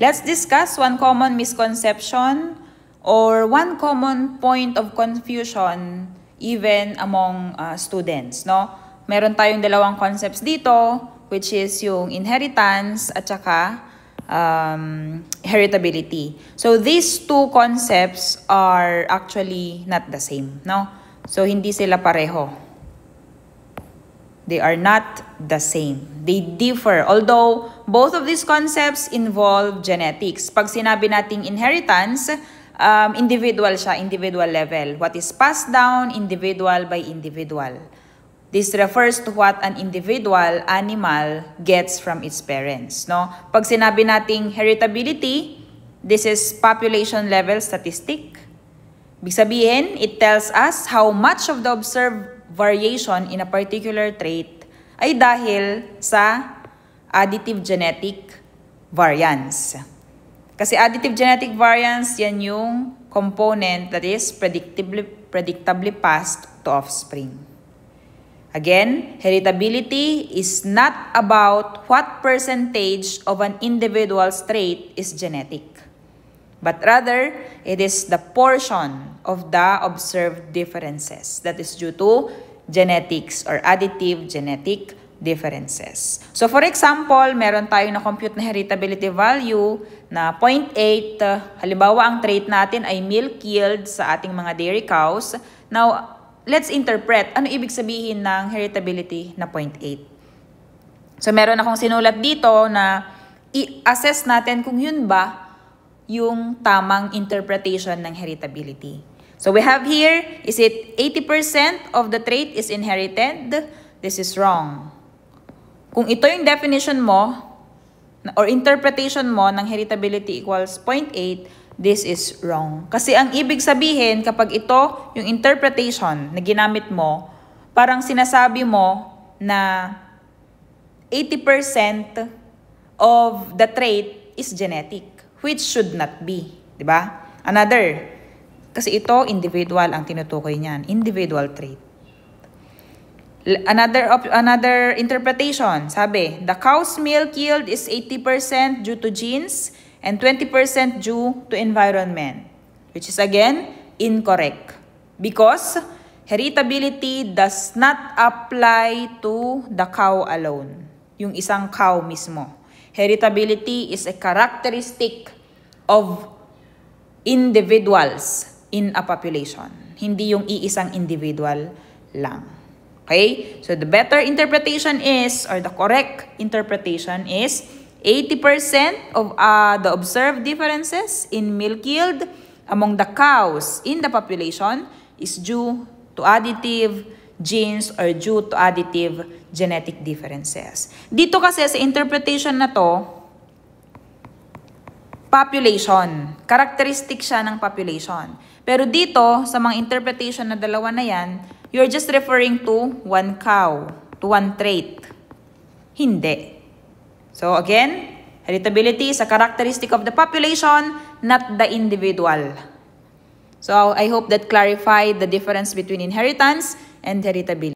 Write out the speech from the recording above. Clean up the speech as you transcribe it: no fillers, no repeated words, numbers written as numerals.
Let's discuss one common misconception or one common point of confusion even among students, no? Meron tayong dalawang concepts dito, which is yung inheritance at saka heritability. So these two concepts are actually not the same, no? So hindi sila pareho. They are not the same. They differ. Although both of these concepts involve genetics. Pag sinabi nating inheritance, individual siya, individual level. What is passed down, individual by individual. This refers to what an individual animal gets from its parents, no? Pag sinabi nating heritability, this is population level statistic. Ibig sabihin, it tells us how much of the observed variation in a particular trait ay dahil sa additive genetic variance. Kasi additive genetic variance, yan yung component that is predictably passed to offspring. Again, heritability is not about what percentage of an individual's trait is genetic, but rather, it is the portion of the observed differences that is due to genetics or additive genetic differences. So for example, meron tayong na-compute na heritability value na 0.8. Halimbawa, ang trait natin ay milk yield sa ating mga dairy cows. Now, let's interpret ano ibig sabihin ng heritability na 0.8. So meron akong sinulat dito na i-assess natin kung yun ba yung tamang interpretation ng heritability. So we have here, is it 80% of the trait is inherited? This is wrong. Kung ito yung definition mo or interpretation mo ng heritability equals 0.8, this is wrong. Kasi ang ibig sabihin kapag ito yung interpretation na ginamit mo, parang sinasabi mo na 80% of the trait is genetic, which should not be, di ba? Another, kasi ito individual ang tinutukoy niyan, individual trait. Another interpretation, sabi, the cow's milk yield is 80% due to genes and 20% due to environment, which is again incorrect because heritability does not apply to the cow alone, yung isang cow mismo. Heritability is a characteristic of individuals in a population, hindi yung iisang individual lang. Okay? So the better interpretation is, or the correct interpretation is, 80% of the observed differences in milk yield among the cows in the population is due to additive genes or due to additive genetic differences. Dito kasi sa interpretation na to, population. Characteristic siya ng population. Pero dito, sa mga interpretation na dalawa na yan, you're just referring to one cow, to one trait. Hindi. So again, heritability is a characteristic of the population, not the individual. So I hope that clarified the difference between inheritance and heritability.